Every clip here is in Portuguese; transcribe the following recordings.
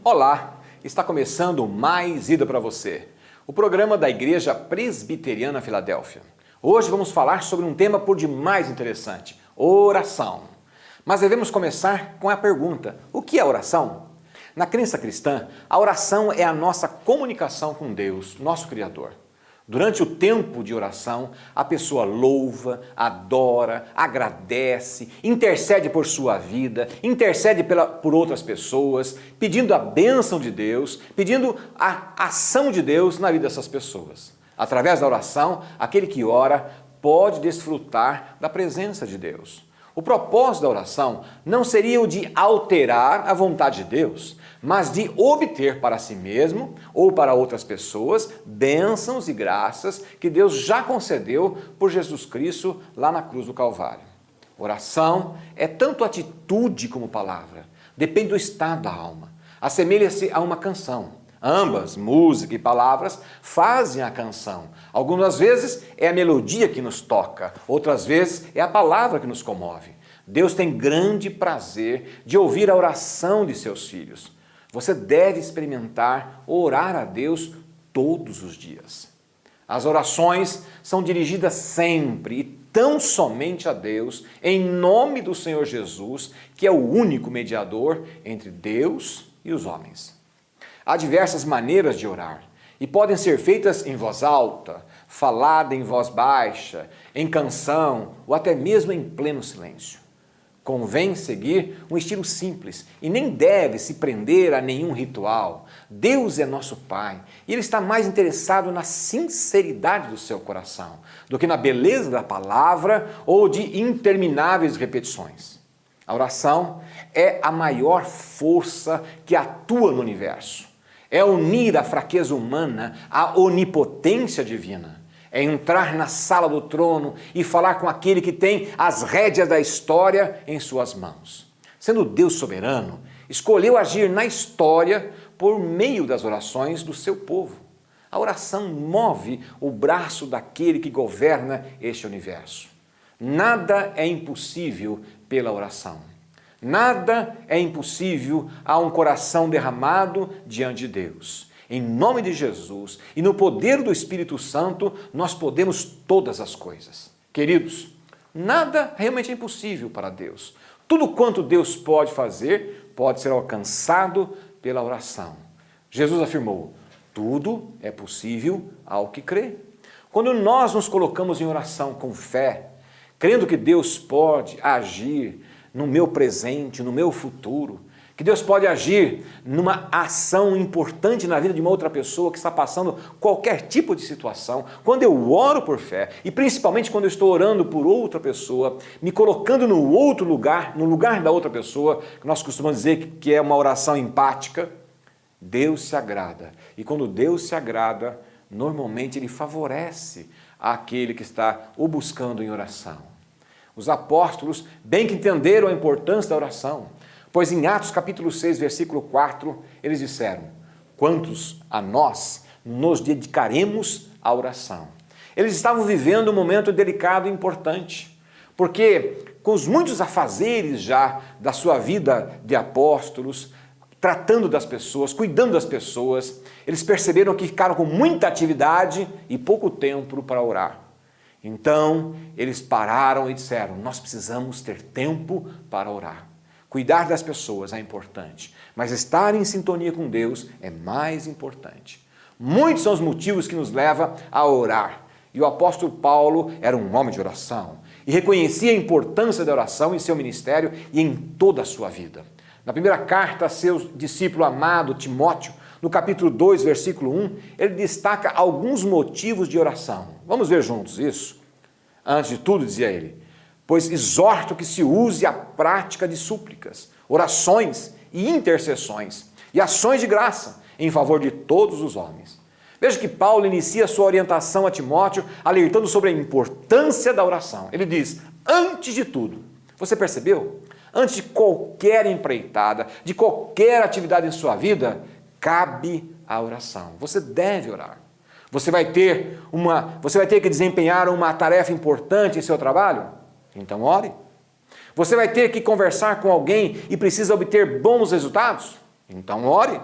Olá, está começando mais Ida para você, o programa da Igreja Presbiteriana Filadélfia. Hoje vamos falar sobre um tema por demais interessante, oração. Mas devemos começar com a pergunta, o que é oração? Na crença cristã, a oração é a nossa comunicação com Deus, nosso Criador. Durante o tempo de oração, a pessoa louva, adora, agradece, intercede por sua vida, intercede por outras pessoas, pedindo a bênção de Deus, pedindo a ação de Deus na vida dessas pessoas. Através da oração, aquele que ora pode desfrutar da presença de Deus. O propósito da oração não seria o de alterar a vontade de Deus, mas de obter para si mesmo ou para outras pessoas bênçãos e graças que Deus já concedeu por Jesus Cristo lá na cruz do Calvário. Oração é tanto atitude como palavra, depende do estado da alma, assemelha-se a uma canção. Ambas, música e palavras, fazem a canção. Algumas vezes é a melodia que nos toca, outras vezes é a palavra que nos comove. Deus tem grande prazer de ouvir a oração de seus filhos. Você deve experimentar orar a Deus todos os dias. As orações são dirigidas sempre e tão somente a Deus, em nome do Senhor Jesus, que é o único mediador entre Deus e os homens. Há diversas maneiras de orar e podem ser feitas em voz alta, falada em voz baixa, em canção ou até mesmo em pleno silêncio. Convém seguir um estilo simples e nem deve se prender a nenhum ritual. Deus é nosso Pai e Ele está mais interessado na sinceridade do seu coração do que na beleza da palavra ou de intermináveis repetições. A oração é a maior força que atua no universo. É unir a fraqueza humana à onipotência divina. É entrar na sala do trono e falar com aquele que tem as rédeas da história em suas mãos. Sendo Deus soberano, escolheu agir na história por meio das orações do seu povo. A oração move o braço daquele que governa este universo. Nada é impossível pela oração. Nada é impossível a um coração derramado diante de Deus. Em nome de Jesus e no poder do Espírito Santo, nós podemos todas as coisas. Queridos, nada realmente é impossível para Deus. Tudo quanto Deus pode fazer, pode ser alcançado pela oração. Jesus afirmou, tudo é possível ao que crê. Quando nós nos colocamos em oração com fé, crendo que Deus pode agir no meu presente, no meu futuro, que Deus pode agir numa ação importante na vida de uma outra pessoa que está passando qualquer tipo de situação. Quando eu oro por fé, e principalmente quando eu estou orando por outra pessoa, me colocando no outro lugar, no lugar da outra pessoa, que nós costumamos dizer que é uma oração empática, Deus se agrada. E quando Deus se agrada, normalmente Ele favorece aquele que está o buscando em oração. Os apóstolos bem que entenderam a importância da oração, pois em Atos capítulo 6, versículo 4, eles disseram, quantos a nós nos dedicaremos à oração. Eles estavam vivendo um momento delicado e importante, porque com os muitos afazeres já da sua vida de apóstolos, tratando das pessoas, cuidando das pessoas, eles perceberam que ficaram com muita atividade e pouco tempo para orar. Então, eles pararam e disseram, nós precisamos ter tempo para orar. Cuidar das pessoas é importante, mas estar em sintonia com Deus é mais importante. Muitos são os motivos que nos levam a orar. E o apóstolo Paulo era um homem de oração e reconhecia a importância da oração em seu ministério e em toda a sua vida. Na primeira carta a seu discípulo amado Timóteo, no capítulo 2, versículo 1, ele destaca alguns motivos de oração. Vamos ver juntos isso? Antes de tudo, dizia ele, pois exorto que se use a prática de súplicas, orações e intercessões e ações de graça em favor de todos os homens. Veja que Paulo inicia sua orientação a Timóteo alertando sobre a importância da oração. Ele diz, antes de tudo, você percebeu? Antes de qualquer empreitada, de qualquer atividade em sua vida, cabe a oração. Você deve orar. Você vai ter que desempenhar uma tarefa importante em seu trabalho? Então ore. Você vai ter que conversar com alguém e precisa obter bons resultados? Então ore.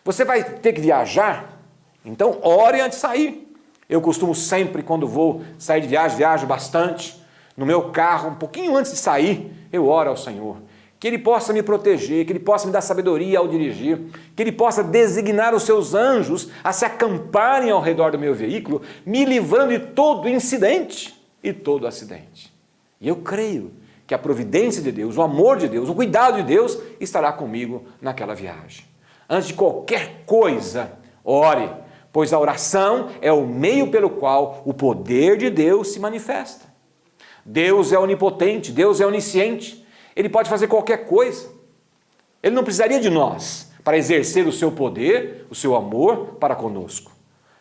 Você vai ter que viajar? Então ore antes de sair. Eu costumo sempre, quando vou sair de viagem, viajo bastante. No meu carro, um pouquinho antes de sair, eu oro ao Senhor. Que Ele possa me proteger, que Ele possa me dar sabedoria ao dirigir, que Ele possa designar os seus anjos a se acamparem ao redor do meu veículo, me livrando de todo incidente e todo acidente. E eu creio que a providência de Deus, o amor de Deus, o cuidado de Deus estará comigo naquela viagem. Antes de qualquer coisa, ore, pois a oração é o meio pelo qual o poder de Deus se manifesta. Deus é onipotente, Deus é onisciente, Ele pode fazer qualquer coisa. Ele não precisaria de nós para exercer o seu poder, o seu amor para conosco.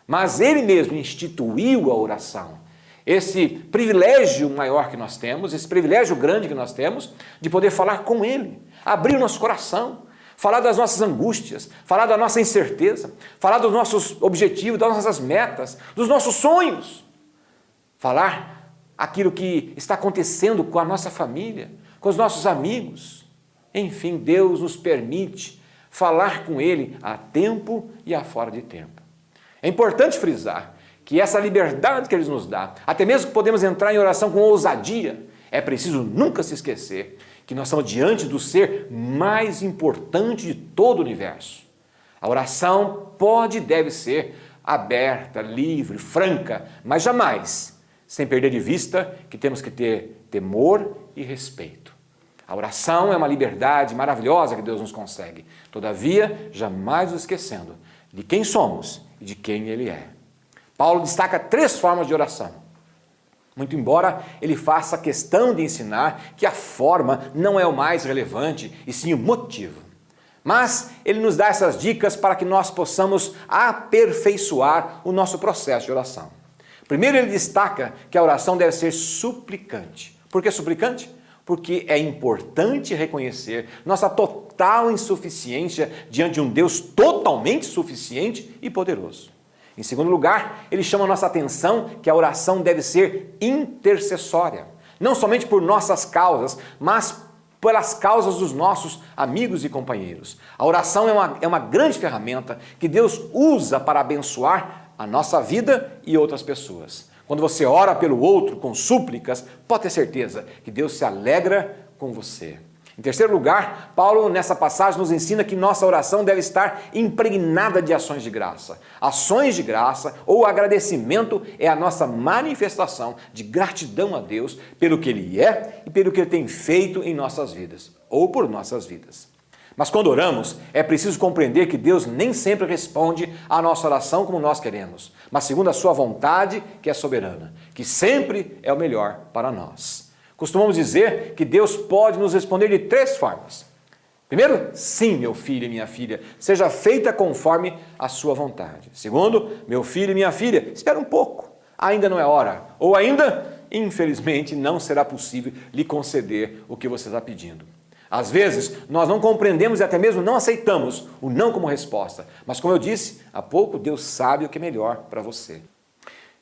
Mas Ele mesmo instituiu a oração. Esse privilégio maior que nós temos, esse privilégio grande que nós temos de poder falar com Ele, abrir o nosso coração, falar das nossas angústias, falar da nossa incerteza, falar dos nossos objetivos, das nossas metas, dos nossos sonhos, falar aquilo que está acontecendo com a nossa família, com os nossos amigos. Enfim, Deus nos permite falar com Ele a tempo e a fora de tempo. É importante frisar que essa liberdade que Ele nos dá, até mesmo que podemos entrar em oração com ousadia, é preciso nunca se esquecer que nós estamos diante do ser mais importante de todo o universo. A oração pode e deve ser aberta, livre, franca, mas jamais sem perder de vista que temos que ter temor e respeito. A oração é uma liberdade maravilhosa que Deus nos consegue. Todavia, jamais nos esquecendo de quem somos e de quem Ele é. Paulo destaca 3 formas de oração. Muito embora ele faça questão de ensinar que a forma não é o mais relevante, e sim o motivo. Mas ele nos dá essas dicas para que nós possamos aperfeiçoar o nosso processo de oração. Primeiro ele destaca que a oração deve ser suplicante. Por que suplicante? Porque é importante reconhecer nossa total insuficiência diante de um Deus totalmente suficiente e poderoso. Em segundo lugar, ele chama a nossa atenção que a oração deve ser intercessória. Não somente por nossas causas, mas pelas causas dos nossos amigos e companheiros. A oração é uma grande ferramenta que Deus usa para abençoar a nossa vida e outras pessoas. Quando você ora pelo outro com súplicas, pode ter certeza que Deus se alegra com você. Em terceiro lugar, Paulo nessa passagem nos ensina que nossa oração deve estar impregnada de ações de graça. Ações de graça ou agradecimento é a nossa manifestação de gratidão a Deus pelo que Ele é e pelo que Ele tem feito em nossas vidas, ou por nossas vidas. Mas quando oramos, é preciso compreender que Deus nem sempre responde à nossa oração como nós queremos, mas segundo a sua vontade, que é soberana, que sempre é o melhor para nós. Costumamos dizer que Deus pode nos responder de 3 formas. Primeiro, sim, meu filho e minha filha, seja feita conforme a sua vontade. Segundo, meu filho e minha filha, espera um pouco, ainda não é hora. Ou ainda, infelizmente, não será possível lhe conceder o que você está pedindo. Às vezes, nós não compreendemos e até mesmo não aceitamos o não como resposta. Mas como eu disse há pouco, Deus sabe o que é melhor para você.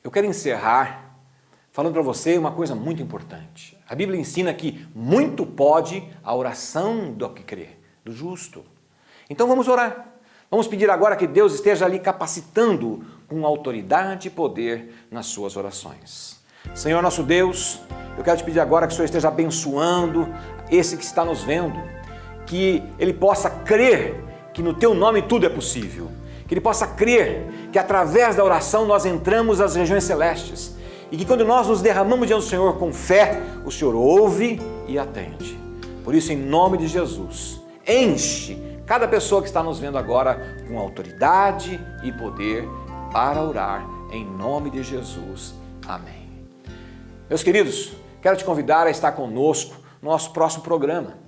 Eu quero encerrar falando para você uma coisa muito importante. A Bíblia ensina que muito pode a oração do que crê, do justo. Então vamos orar. Vamos pedir agora que Deus esteja ali capacitando com autoridade e poder nas suas orações. Senhor nosso Deus, eu quero te pedir agora que o Senhor esteja abençoando esse que está nos vendo, que ele possa crer que no teu nome tudo é possível, que ele possa crer que através da oração nós entramos nas regiões celestes e que quando nós nos derramamos diante do Senhor com fé, o Senhor ouve e atende. Por isso, em nome de Jesus, enche cada pessoa que está nos vendo agora com autoridade e poder para orar em nome de Jesus. Amém. Meus queridos, quero te convidar a estar conosco no nosso próximo programa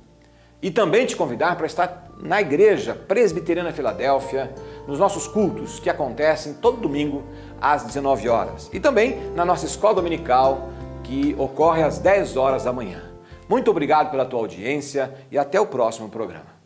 e também te convidar para estar na Igreja Presbiteriana Filadélfia, nos nossos cultos que acontecem todo domingo às 19 horas e também na nossa escola dominical que ocorre às 10 horas da manhã. Muito obrigado pela tua audiência e até o próximo programa.